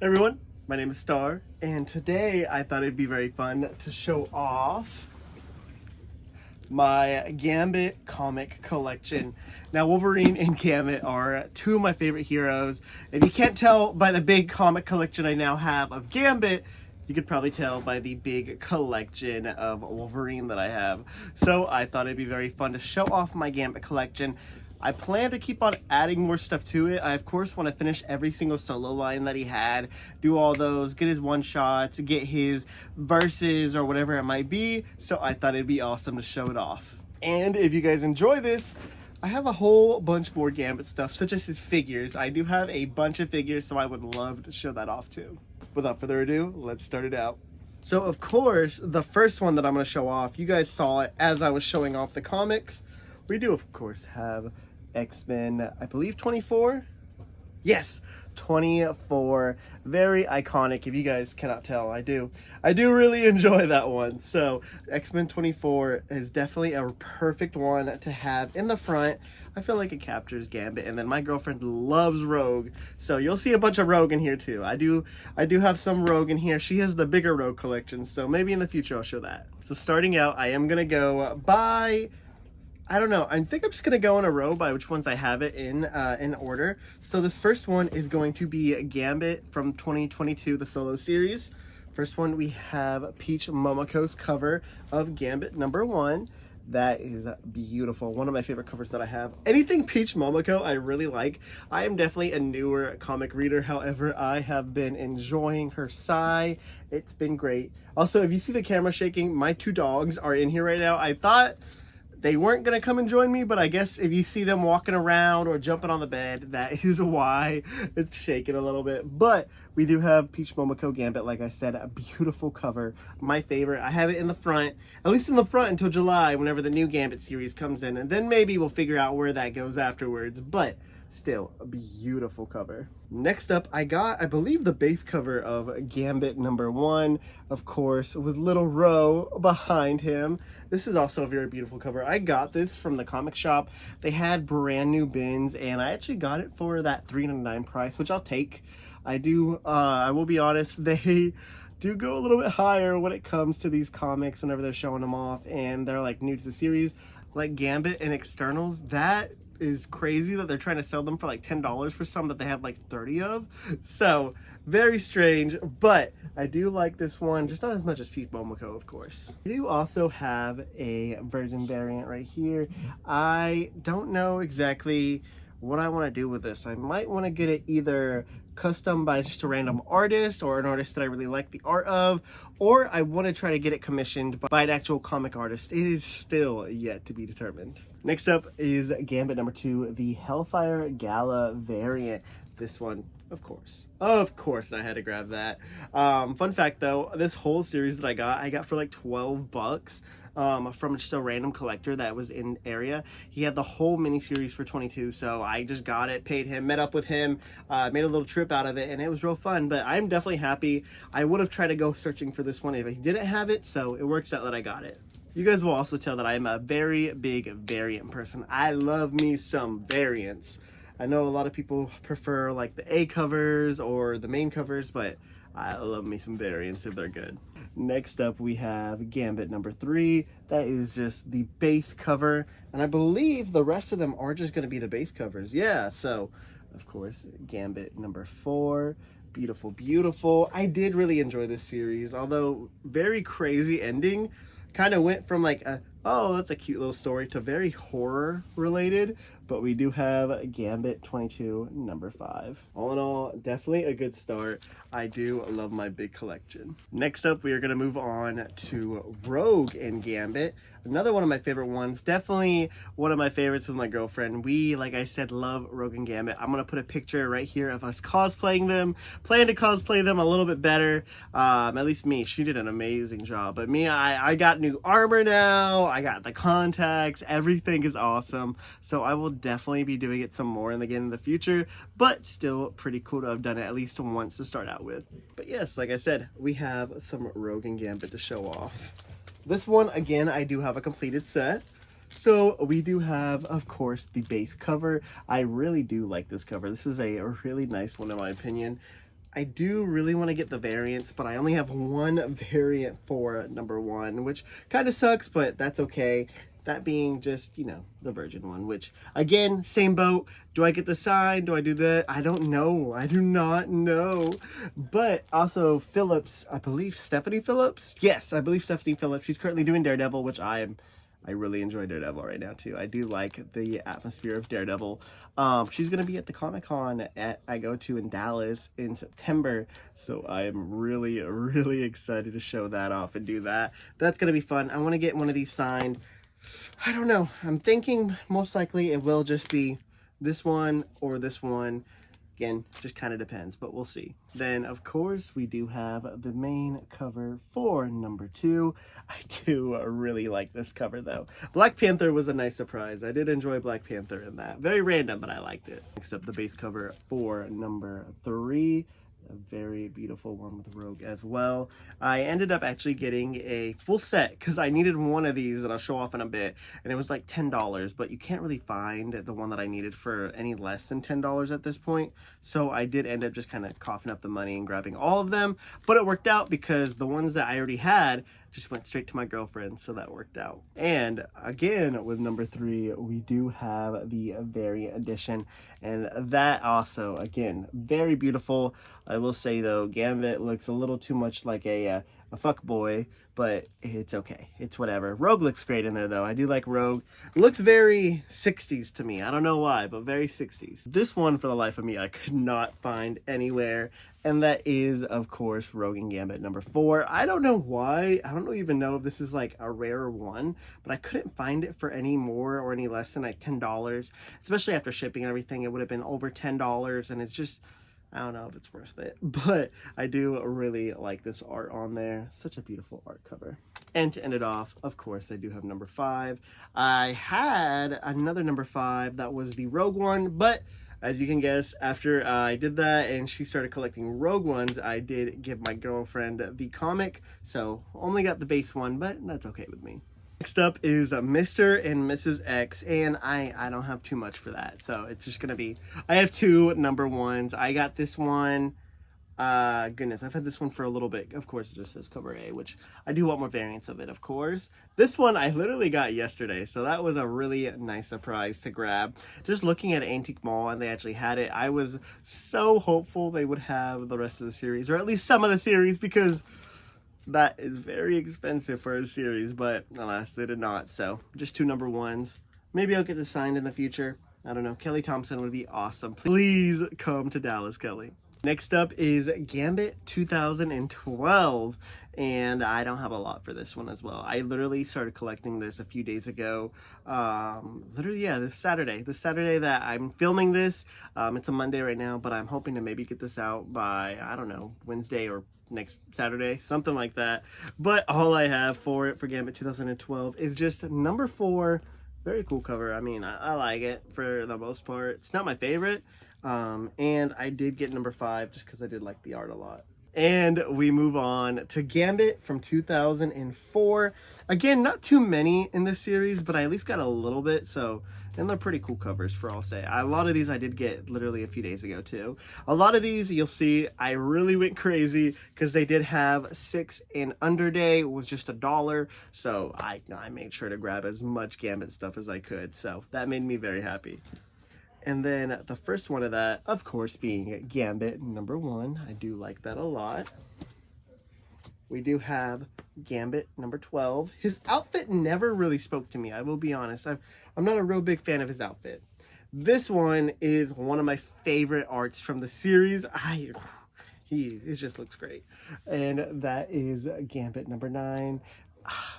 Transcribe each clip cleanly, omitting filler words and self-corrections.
Everyone, my name is Star, and today I thought it'd be very fun to show off my Gambit comic collection. Now, Wolverine and Gambit are two of my favorite heroes. If you can't tell by the big comic collection I now have of Gambit, you could probably tell by the big collection of Wolverine that I have. So I thought it'd be very fun to show off my Gambit collection. I plan to keep on adding more stuff to it. I, of course, want to finish every single solo line that he had, do all those, get his one-shots, get his verses or whatever it might be. So I thought it'd be awesome to show it off. And if you guys enjoy this, I have a whole bunch more Gambit stuff, such as his figures. I do have a bunch of figures, so I would love to show that off too. Without further ado, let's start it out. So, of course, the first one that I'm going to show off, you guys saw it as I was showing off the comics. We do, of course, have X-Men, I believe 24? Yes, 24. Very iconic. If you guys cannot tell, I do really enjoy that one. So X-Men 24 is definitely a perfect one to have in the front. I feel like it captures Gambit, and then my girlfriend loves Rogue, so you'll see a bunch of Rogue in here too. I do have some Rogue in here. She has the bigger Rogue collection, so maybe in the future I'll show that. So starting out, I am gonna go by, I don't know. I think I'm just going to go in a row by which ones I have it in order. So this first one is going to be Gambit from 2022, the solo series. First one, we have Peach Momoko's cover of Gambit #1. That is beautiful. One of my favorite covers that I have. Anything Peach Momoko I really like. I am definitely a newer comic reader. However, I have been enjoying her Sai. It's been great. Also, if you see the camera shaking, my two dogs are in here right now. I thought they weren't going to come and join me, but I guess if you see them walking around or jumping on the bed, that is why it's shaking a little bit. But we do have Peach Momoko Gambit, like I said, a beautiful cover. My favorite. I have it in the front, at least in the front until July, whenever the new Gambit series comes in. And then maybe we'll figure out where that goes afterwards. But still, a beautiful cover. Next up, I got, I believe, the base cover of Gambit #1, of course, with little Ro behind him. This is also a very beautiful cover. I got this from the comic shop. They had brand new bins, and I actually got it for that $3.99 price, which I'll take. I will be honest, they do go a little bit higher when it comes to these comics whenever they're showing them off, and they're like new to the series, like Gambit and externals. That is crazy that they're trying to sell them for like $10 for some that they have like 30 of. So very strange, but I do like this one, just not as much as Peach Momoko, of course. I do also have a virgin variant right here. I don't know exactly what I want to do with this. I might want to get it either custom by just a random artist or an artist that I really like the art of, or I want to try to get it commissioned by an actual comic artist. It is still yet to be determined. Next up is Gambit #2, the Hellfire Gala variant. This one, of course I had to grab that. Fun fact though, this whole series that I got for like $12 from just a random collector that was in area. He had the whole miniseries for 22, so I just got it, paid him, met up with him, made a little trip out of it, and it was real fun. But I'm definitely happy. I would have tried to go searching for this one if he didn't have it, so it works out that I got it. You guys will also tell that I am a very big variant person. I love me some variants. I know a lot of people prefer like the A covers or the main covers, but I love me some variants if they're good. Next up, we have Gambit #3. That is just the base cover, and I believe the rest of them are just going to be the base covers. Yeah, so of course, Gambit #4. Beautiful, beautiful. I did really enjoy this series, although very crazy ending. Kind of went from like a, oh, that's a cute little story, to very horror related. But we do have Gambit 22 #5. All in all, definitely a good start. I do love my big collection. Next up, we are going to move on to Rogue and Gambit. Another one of my favorite ones. Definitely one of my favorites with my girlfriend. We, like I said, love Rogue and Gambit. I'm going to put a picture right here of us cosplaying them. Plan to cosplay them a little bit better. At least me. She did an amazing job. But me, I got new armor now. I got the contacts. Everything is awesome. So I will definitely be doing it some more again in the future. But still pretty cool to have done it at least once to start out with. But yes, like I said, we have some Rogue and Gambit to show off. This one, again, I do have a completed set. So we do have, of course, the base cover. I really do like this cover. This is a really nice one in my opinion. I do really want to get the variants, but I only have one variant for number 1, which kind of sucks, but that's okay. That being just, you know, the Virgin one, which, again, same boat. Do I get the sign? Do I do that? I don't know. I do not know. But also Phillips, I believe Stephanie Phillips? Yes, I believe Stephanie Phillips. She's currently doing Daredevil, which I really enjoy Daredevil right now too. I do like the atmosphere of Daredevil. She's gonna be at the Comic-Con I go to in Dallas in September, so I am really, really excited to show that off and do that. That's gonna be fun. I want to get one of these signed. I don't know. I'm thinking most likely it will just be this one or this one. Again, just kind of depends, but we'll see. Then, of course, we do have the main cover for number 2. I do really like this cover, though. Black Panther was a nice surprise. I did enjoy Black Panther in that. Very random, but I liked it. Next up, the base cover for number 3. A very beautiful one with Rogue as well. I ended up actually getting a full set because I needed one of these that I'll show off in a bit, and it was like $10, but you can't really find the one that I needed for any less than $10 at this point. So I did end up just kind of coughing up the money and grabbing all of them, but it worked out because the ones that I already had just went straight to my girlfriend, so that worked out. And again, with number 3, we do have the variant edition, and that also, again, very beautiful. I will say though, Gambit looks a little too much like a fuck boy, but it's okay. It's whatever. Rogue looks great in there though. I do like Rogue. It looks very 60s to me. I don't know why, but very 60s. This one, for the life of me, I could not find anywhere. And that is, of course, Rogue and Gambit number 4. I don't know why. I don't even know if this is like a rare one, but I couldn't find it for any more or any less than like $10. Especially after shipping and everything, it would have been over $10, and it's just, I don't know if it's worth it, but I do really like this art on there. Such a beautiful art cover. And to end it off, of course, I do have number 5. I had another number 5 that was the Rogue one, but as you can guess, after I did that and she started collecting Rogue ones, I did give my girlfriend the comic, so only got the base one, but that's okay with me. Next up is Mr. and Mrs. X, and I don't have too much for that, so it's just gonna be, I have 2 number 1s. I got this one, goodness, I've had this one for a little bit. Of course, it just says cover A, which I do want more variants of it, of course. This one I literally got yesterday, so that was a really nice surprise to grab. Just looking at Antique Mall and they actually had it, I was so hopeful they would have the rest of the series, or at least some of the series, because that is very expensive for a series, but alas, they did not. So just 2 number 1s. Maybe I'll get this signed in the future. I don't know. Kelly Thompson would be awesome. Please come to Dallas, Kelly. Next up is Gambit 2012, and I don't have a lot for this one as well. I literally started collecting this a few days ago. This Saturday that I'm filming this. It's a Monday right now, but I'm hoping to maybe get this out by, I don't know, Wednesday or next Saturday, something like that. But all I have for it for Gambit 2012 is just number 4. Very cool cover. I mean, I like it for the most part. It's not my favorite. And I did get number 5 just because I did like the art a lot. And we move on to Gambit from 2004. Again, not too many in this series, but I at least got a little bit, so, and they're pretty cool covers for all say. A lot of these I did get literally a few days ago too. A lot of these you'll see I really went crazy because they did have 6 and under day was just $1, so I made sure to grab as much Gambit stuff as I could, so that made me very happy. And then the first one of that, of course, being Gambit number 1. I do like that a lot. We do have Gambit number 12. His outfit never really spoke to me, I will be honest. I'm not a real big fan of his outfit. This one is one of my favorite arts from the series. It just looks great. And that is Gambit number 9.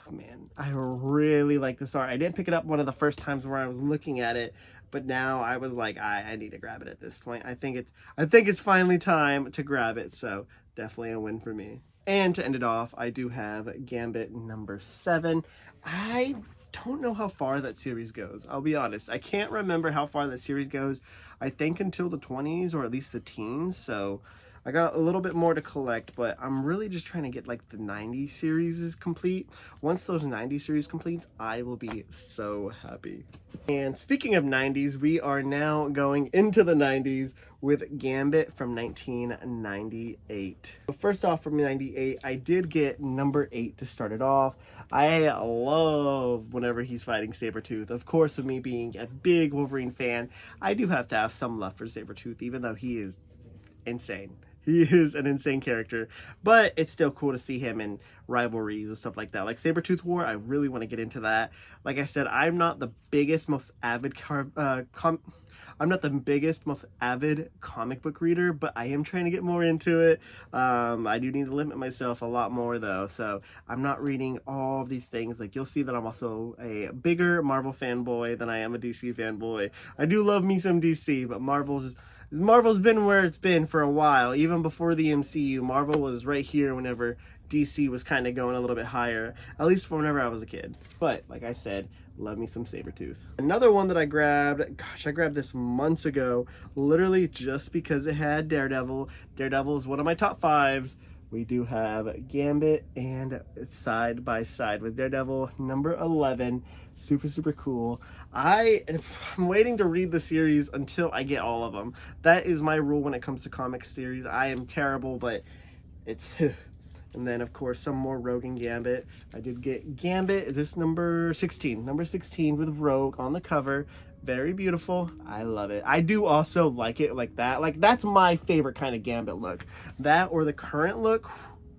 Man, I really like this art. I didn't pick it up one of the first times where I was looking at it, but now I was like, I need to grab it at this point. I think it's finally time to grab it, so definitely a win for me. And to end it off, I do have Gambit number 7. I don't know how far that series goes. I'll be honest. I can't remember how far that series goes. I think until the 20s or at least the teens, so I got a little bit more to collect, but I'm really just trying to get like the 90 series is complete. Once those 90 series completes, I will be so happy. And speaking of 90s, we are now going into the 90s with Gambit from 1998. So first off, from 98, I did get number 8 to start it off. I love whenever he's fighting Sabretooth. Of course, with me being a big Wolverine fan, I do have to have some love for Sabretooth, even though he is insane. He is an insane character, but it's still cool to see him in rivalries and stuff like that. Like Sabretooth War, I really want to get into that. Like I said, I'm not the biggest, most avid comic book reader, but I am trying to get more into it. I do need to limit myself a lot more though, so I'm not reading all of these things. Like you'll see that I'm also a bigger Marvel fanboy than I am a DC fanboy. I do love me some DC, but Marvel's been where it's been for a while. Even before the MCU, Marvel was right here whenever DC was kind of going a little bit higher, at least for whenever I was a kid. But like I said, love me some Sabretooth. Another one that I grabbed, gosh, I grabbed this months ago, literally just because it had Daredevil. Daredevil is one of my top 5s. We do have Gambit, and it's side by side with Daredevil, number 11. Super, super cool. I'm waiting to read the series until I get all of them. That is my rule when it comes to comic series. I am terrible, but it's... And then, of course, some more Rogue and Gambit. I did get Gambit, this number 16. Number 16 with Rogue on the cover. Very beautiful. I love it. I do also like it like that. Like, that's my favorite kind of Gambit look. That or the current look,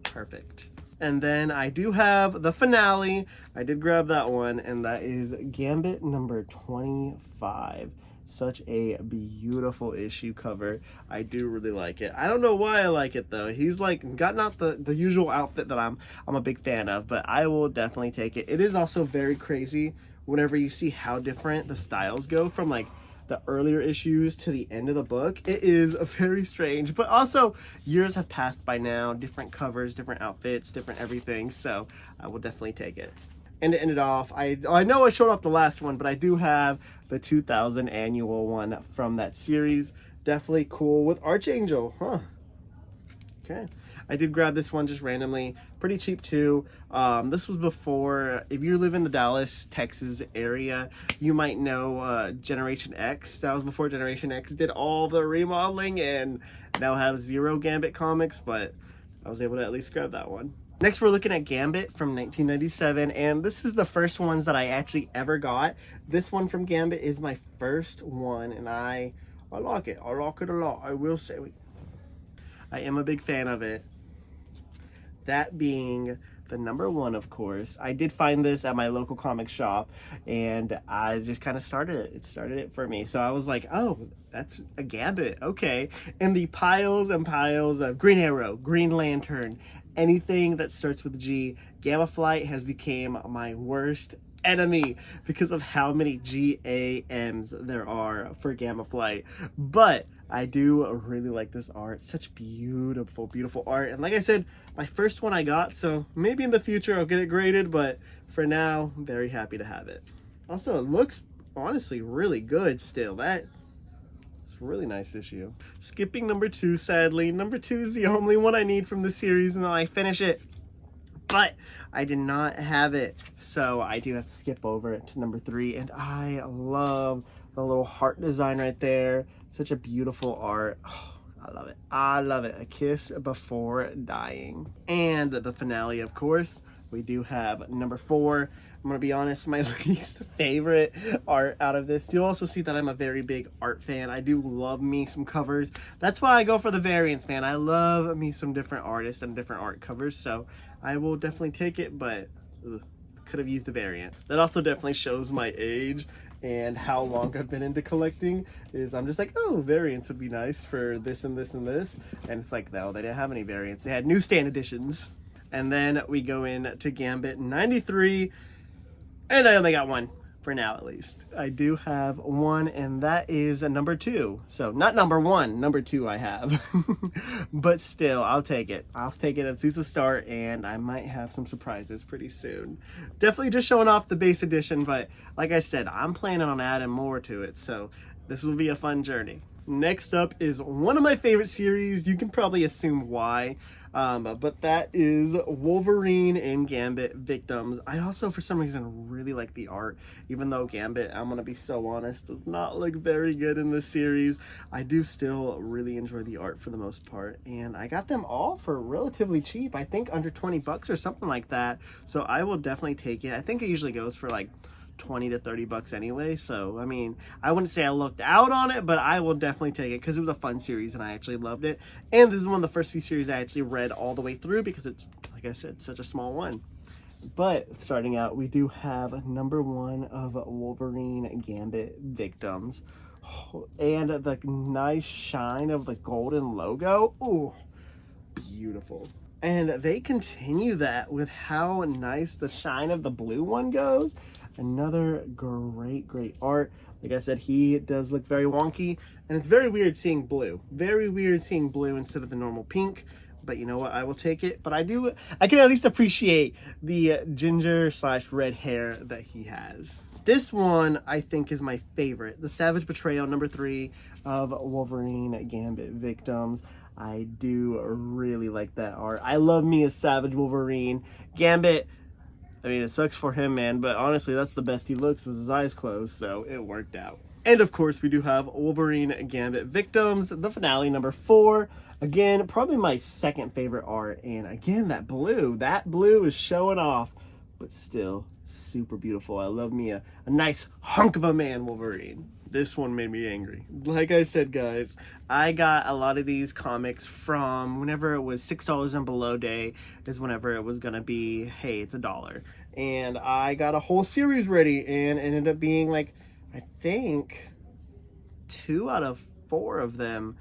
perfect. And then I do have the finale. I did grab that one, and that is Gambit number 25. Such a beautiful issue cover. I do really like it. I don't know why I like it though. He's like got not the usual outfit that I'm a big fan of, but I will definitely take it. It is also very crazy whenever you see how different the styles go from like the earlier issues to the end of the book. It is very strange, but also years have passed by now, different covers, different outfits, different everything, so I will definitely take it. And to end it off, I know I showed off the last one, but I do have the 2000 annual one from that series. Definitely cool with Archangel, huh? Okay. I did grab this one just randomly. Pretty cheap too. This was before, if you live in the Dallas, Texas area, you might know Generation X. That was before Generation X did all the remodeling and now have 0 Gambit comics, but I was able to at least grab that one. Next, we're looking at Gambit from 1997, and this is the first ones that I actually ever got. This one from Gambit is my first one, and I like it. I like it a lot, I will say. I am a big fan of it. That being the number 1, of course. I did find this at my local comic shop, and I just kind of started it. It started it for me. So I was like, oh, that's a Gambit, okay. And the piles and piles of Green Arrow, Green Lantern, anything that starts with G. Gamma Flight has become my worst enemy because of how many GAMs there are for Gamma Flight. But I do really like this art. Such beautiful, beautiful art. And like I said, my first one I got, so maybe in the future I'll get it graded, but for now, I'm very happy to have it. Also, it looks honestly really good still. That's a really nice issue. Skipping number 2, sadly. Number 2 is the only one I need from the series, and then I finish it. But I did not have it, so I do have to skip over it to number 3, and I love the little heart design right there. Such a beautiful art. Oh, I love it. I love it. A kiss before dying. And the finale, of course, we do have number 4. I'm gonna be honest, my least favorite art out of this. You'll also see that I'm a very big art fan. I do love me some covers. That's why I go for the variants, man. I love me some different artists and different art covers, so I will definitely take it, but could have used the variant. That also definitely shows my age and how long I've been into collecting. Is I'm just like, oh, variants would be nice for this and this and this, and it's like, no, they didn't have any variants. They had newsstand editions. And then we go in to Gambit 93, and I only got one for now, at least. I do have one, and that is a number 2. So not number 1, number 2 I have. But still, I'll take it. I'll take it as soon as the start, and I might have some surprises pretty soon. Definitely just showing off the base edition, but like I said, I'm planning on adding more to it, so this will be a fun journey. Next up is one of my favorite series. You can probably assume why, but that is Wolverine and Gambit Victims. I also, for some reason, really like the art, even though Gambit, I'm gonna be so honest, does not look very good in this series. I do still really enjoy the art for the most part, and I got them all for relatively cheap. I think under 20 bucks or something like that. So I will definitely take it. I think it usually goes for like 20 to 30 bucks anyway, so I mean, I wouldn't say I looked out on it, but I will definitely take it because it was a fun series and I actually loved it. And this is one of the first few series I actually read all the way through because it's, like I said, such a small one. But starting out, we do have number 1 of Wolverine Gambit Victims, and the nice shine of the golden logo. Ooh, beautiful. And they continue that with how nice the shine of the blue one goes. Another great art. Like I said, he does look very wonky, and it's very weird seeing blue. Very weird seeing blue instead of the normal pink. But you know what? I will take it. But I can at least appreciate the ginger / red hair that he has. This one, I think, is my favorite. The Savage Betrayal, number 3 of Wolverine Gambit Victims. I do really like that art. I love me a Savage Wolverine. Gambit, I mean, it sucks for him, man, but honestly, that's the best he looks with his eyes closed, so it worked out. And of course, we do have Wolverine Gambit Victims, the finale, number 4. Again, probably my second favorite art, and again, that blue is showing off, but still super beautiful. I love me a nice hunk of a man Wolverine. This one made me angry. Like I said, guys, I got a lot of these comics from whenever it was $6 and below day is whenever it was gonna be, hey, it's $1. And I got a whole series ready, and it ended up being like, I think 2 out of 4 of them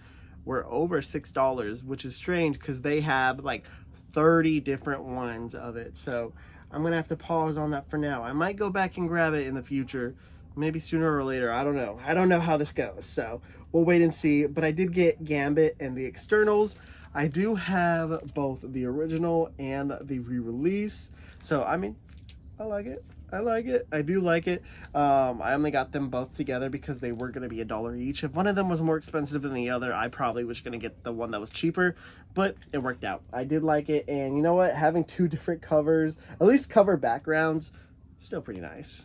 were over $6, which is strange because they have like 30 different ones of it. So I'm gonna have to pause on that for now. I might go back and grab it in the future, maybe sooner or later. I don't know. I don't know how this goes, so we'll wait and see. But I did get Gambit and the externals. I do have both the original and the re-release. So I mean, I like it. I like it. I do like it. I only got them both together because they were going to be $1 each. If one of them was more expensive than the other, I probably was going to get the one that was cheaper, but it worked out. I did like it, and you know what? Having 2 different covers, at least cover backgrounds, still pretty nice.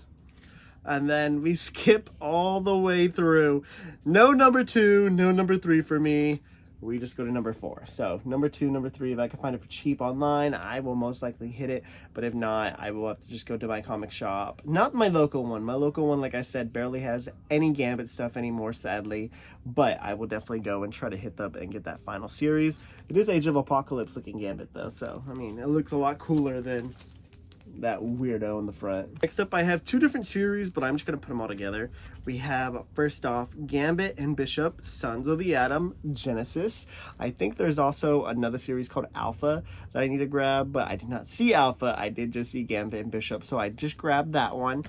And then we skip all the way through. No number 2, no number 3 for me. We just go to number 4. So number 2, number 3, if I can find it for cheap online, I will most likely hit it. But if not, I will have to just go to my comic shop. Not my local one. My local one, like I said, barely has any Gambit stuff anymore, sadly. But I will definitely go and try to hit up and get that final series. It is Age of Apocalypse looking Gambit though. So, I mean, it looks a lot cooler than that weirdo in the front. Next up, I have 2 different series, but I'm just gonna put them all together. We have, first off, Gambit and Bishop, Sons of the Atom, Genesis. I think there's also another series called Alpha that I need to grab, but I did not see Alpha. I did just see Gambit and Bishop, so I just grabbed that one.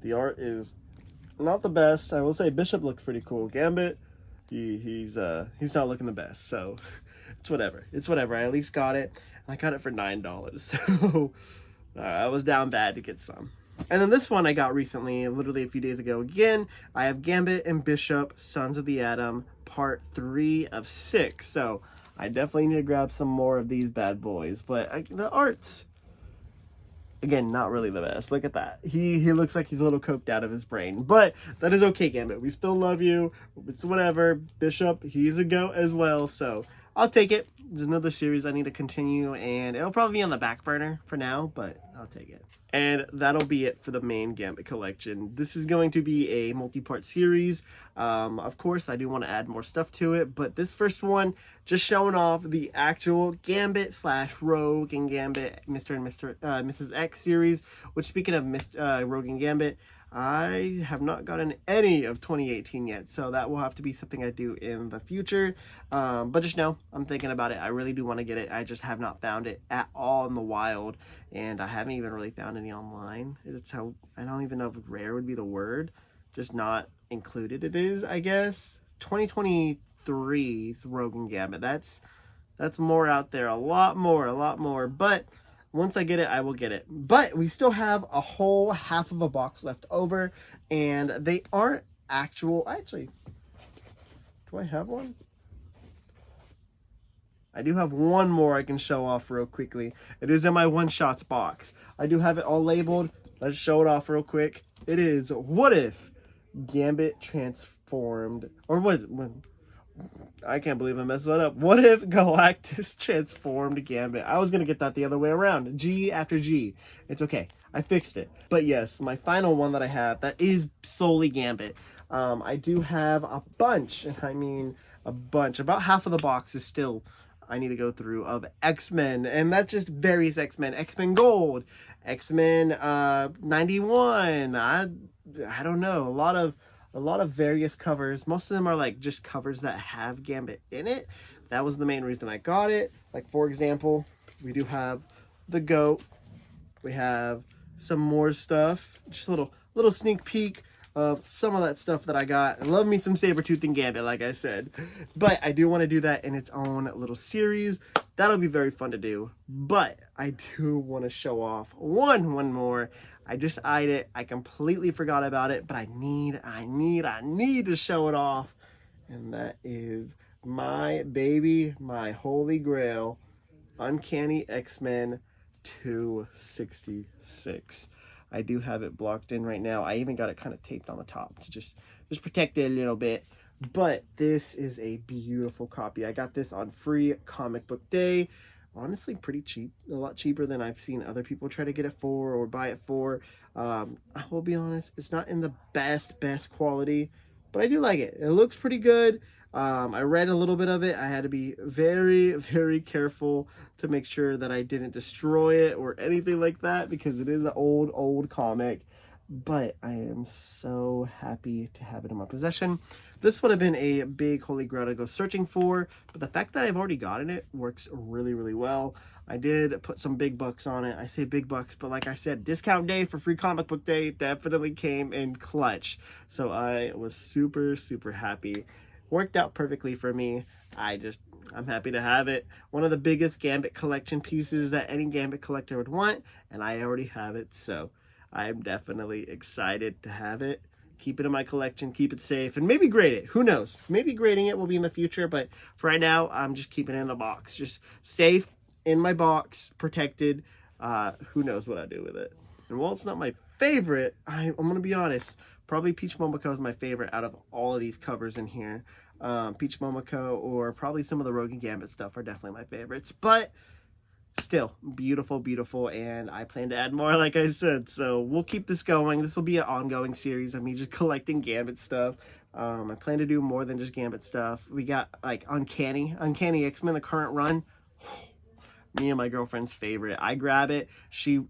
The art is not the best. I will say Bishop looks pretty cool. Gambit, he's not looking the best, so it's whatever. It's whatever. I at least got it. I got it for $9, so I was down bad to get some. And then this one I got recently, literally a few days ago. Again, I have Gambit and Bishop, Sons of the Atom, part 3 of 6. So I definitely need to grab some more of these bad boys. But the art's, again, not really the best. Look at that. He looks like he's a little coked out of his brain. But that is okay, Gambit. We still love you. It's whatever. Bishop, he's a goat as well. So I'll take it. There's another series I need to continue, and it'll probably be on the back burner for now, but I'll take it. And that'll be it for the main Gambit collection. This is going to be a multi-part series. Of course, I do want to add more stuff to it, but this first one, just showing off the actual Gambit / Rogue and Gambit Mr. and Mrs. X series, which, speaking of Rogue and Gambit, I have not gotten any of 2018 yet, so that will have to be something I do in the future. But just know, I'm thinking about it. I really do want to get it. I just have not found it at all in the wild, and I haven't even really found any online. It's how, I don't even know if rare would be the word, just not included it is, I guess. 2023's Rogue and Gambit. That's more out there, a lot more, but once I get it, I will get it. But we still have a whole half of a box left over, and they aren't actual. Actually, do Do I have one? I do have one more I can show off real quickly. It is in my one-shots box. I do have it all labeled. Let's show it off real quick. It is What If Gambit Transformed, or what is it? I can't believe I messed that up. What If Galactus Transformed Gambit? I was going to get that the other way around. G after G. It's okay. I fixed it. But yes, my final one that I have, that is solely Gambit. I do have a bunch, and I mean a bunch. About half of the box is still... I need to go through of X-Men, and that's just various X-Men. X-Men Gold, X-Men 91. I don't know. A lot of various covers. Most of them are like just covers that have Gambit in it. That was the main reason I got it. Like, for example, we do have the GOAT. We have some more stuff. Just a little sneak peek of some of that stuff that I got. I love me some Sabretooth and Gambit, like I said. But I do want to do that in its own little series. That'll be very fun to do. But I do want to show off one more. I just eyed it. I completely forgot about it, but I need to show it off. And that is my baby, my holy grail, Uncanny X-Men 266. I do have it blocked in right now. I even got it kind of taped on the top to just protect it a little bit. But this is a beautiful copy. I got this on free comic book day. Honestly, pretty cheap. A lot cheaper than I've seen other people try to get it for or buy it for. I will be honest, it's not in the best quality, but I do like it. It looks pretty good. I read a little bit of it. I had to be very careful to make sure that I didn't destroy it or anything like that, because it is an old comic. But I am so happy to have it in my possession. This would have been a big holy grail to go searching for, but the fact that I've already gotten it works really well. I did put some big bucks on it. I say big bucks, but like I said, discount day for free comic book day definitely came in clutch. So I was super happy. Worked out perfectly for me. I'm happy to have it. One of the biggest Gambit collection pieces that any Gambit collector would want, and I already have it, so I'm definitely excited to have it. Keep it in my collection, keep it safe, and maybe grade it. Who knows? Maybe grading it will be in the future, but for right now, I'm just keeping it in the box. Just safe in my box, protected. Who knows what I do with it. And while it's not my favorite, I'm going to be honest, probably Peach Momoko is my favorite out of all of these covers in here. Peach Momoko or probably some of the Rogue and Gambit stuff are definitely my favorites. But still, beautiful, and I plan to add more, like I said. So we'll keep this going. This will be an ongoing series of me just collecting Gambit stuff. I plan to do more than just Gambit stuff. We got like Uncanny X-Men, the current run. Me and my girlfriend's favorite. I grab it,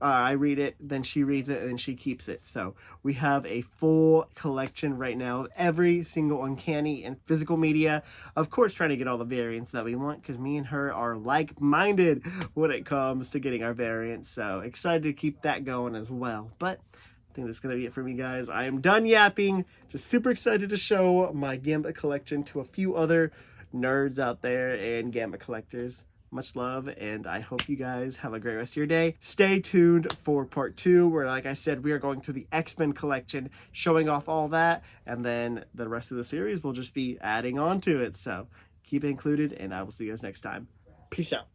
I read it, then she reads it, and then she keeps it. So we have a full collection right now of every single Uncanny and physical media. Of course, trying to get all the variants that we want, because me and her are like-minded when it comes to getting our variants. So excited to keep that going as well. But I think that's going to be it for me, guys. I am done yapping. Just super excited to show my Gambit collection to a few other nerds out there and Gambit collectors. Much love, and I hope you guys have a great rest of your day. Stay tuned for part 2, where, like I said, we are going through the X-Men collection, showing off all that, and then the rest of the series will just be adding on to it. So keep it included, and I will see you guys next time. Peace out.